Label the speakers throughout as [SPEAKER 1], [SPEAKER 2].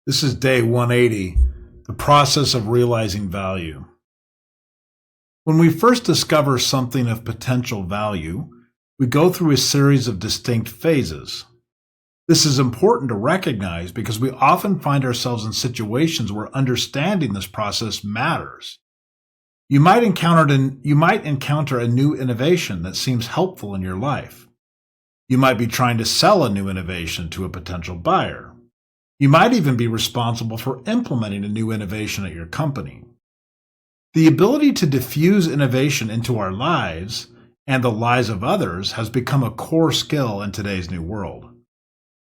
[SPEAKER 1] This is day 180, the process of realizing value. When we first discover something of potential value, we go through a series of distinct phases. This is important to recognize because we often find ourselves in situations where understanding this process matters. You might encounter a new innovation that seems helpful in your life. You might be trying to sell a new innovation to a potential buyer. You might even be responsible for implementing a new innovation at your company. The ability to diffuse innovation into our lives and the lives of others has become a core skill in today's new world.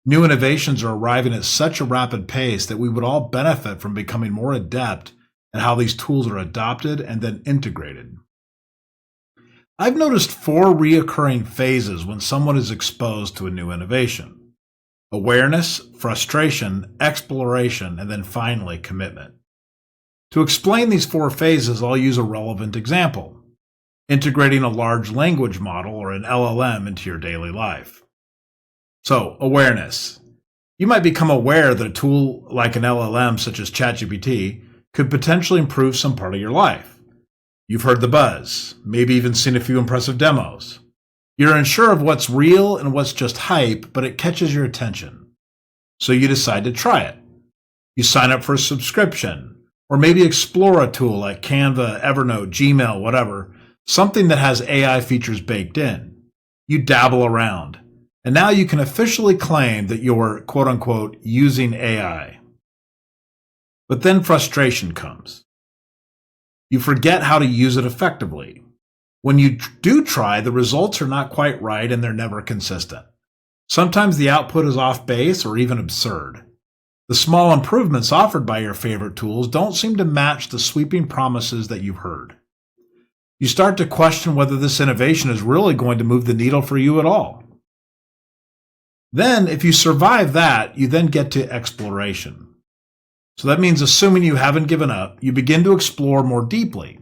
[SPEAKER 1] New innovations are arriving at such a rapid pace that we would all benefit from becoming more adept at how these tools are adopted and then integrated. I've noticed 4 recurring phases when someone is exposed to a new innovation: awareness, frustration, exploration, and then finally commitment. To explain these 4 phases, I'll use a relevant example: integrating a large language model or an LLM into your daily life. So, awareness. You might become aware that a tool like an LLM such as ChatGPT could potentially improve some part of your life. You've heard the buzz, maybe even seen a few impressive demos. You're unsure of what's real and what's just hype, but it catches your attention. So you decide to try it. You sign up for a subscription, or maybe explore a tool like Canva, Evernote, Gmail, whatever, something that has AI features baked in. You dabble around, and now you can officially claim that you're quote-unquote using AI. But then frustration comes. You forget how to use it effectively. When you do try, the results are not quite right and they're never consistent. Sometimes the output is off base or even absurd. The small improvements offered by your favorite tools don't seem to match the sweeping promises that you've heard. You start to question whether this innovation is really going to move the needle for you at all. Then, if you survive that, you then get to exploration. So that means, assuming you haven't given up, you begin to explore more deeply.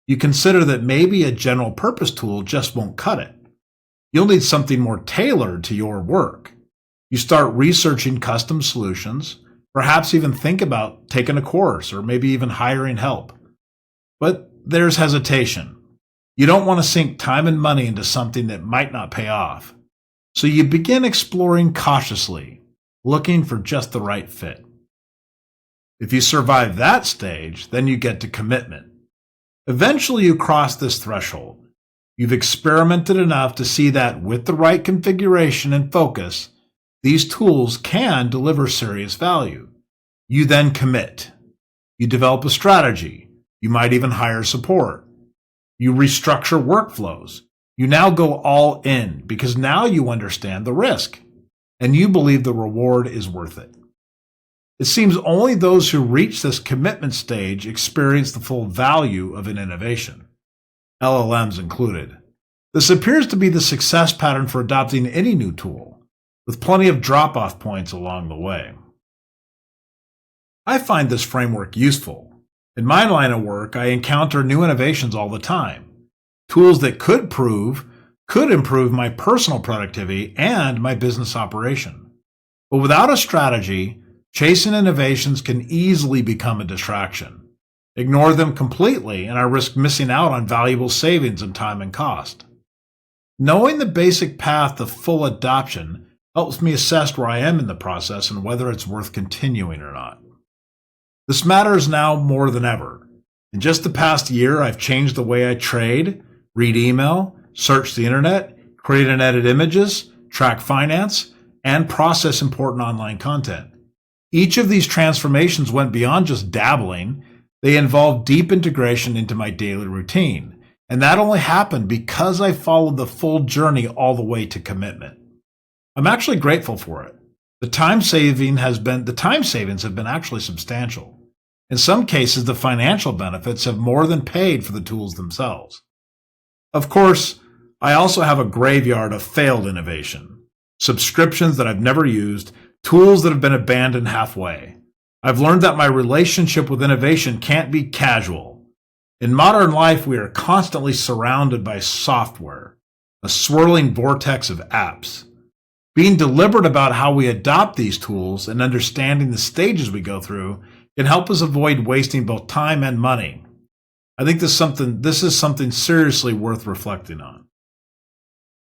[SPEAKER 1] You consider that maybe a general purpose tool just won't cut it. You'll need something more tailored to your work. You start researching custom solutions, perhaps even think about taking a course or maybe even hiring help. But there's hesitation. You don't want to sink time and money into something that might not pay off. So you begin exploring cautiously, looking for just the right fit. If you survive that stage, then you get to commitment. Eventually you cross this threshold. You've experimented enough to see that with the right configuration and focus, these tools can deliver serious value. You then commit. You develop a strategy. You might even hire support. You restructure workflows. You now go all in because now you understand the risk and you believe the reward is worth it. It seems only those who reach this commitment stage experience the full value of an innovation, LLMs included. This appears to be the success pattern for adopting any new tool, with plenty of drop-off points along the way. I find this framework useful. In my line of work, I encounter new innovations all the time, tools that could improve my personal productivity and my business operation. But without a strategy, chasing innovations can easily become a distraction. Ignore them completely, and I risk missing out on valuable savings in time and cost. Knowing the basic path to full adoption helps me assess where I am in the process and whether it's worth continuing or not. This matters now more than ever. In just the past year, I've changed the way I trade, read email, search the internet, create and edit images, track finance, and process important online content. Each of these transformations went beyond just dabbling. They involved deep integration into my daily routine. And that only happened because I followed the full journey all the way to commitment. I'm actually grateful for it. The time savings have been actually substantial. In some cases, the financial benefits have more than paid for the tools themselves. Of course, I also have a graveyard of failed innovation, subscriptions that I've never used, tools that have been abandoned halfway. I've learned that my relationship with innovation can't be casual. In modern life, we are constantly surrounded by software, a swirling vortex of apps. Being deliberate about how we adopt these tools and understanding the stages we go through can help us avoid wasting both time and money. I think this is something seriously worth reflecting on.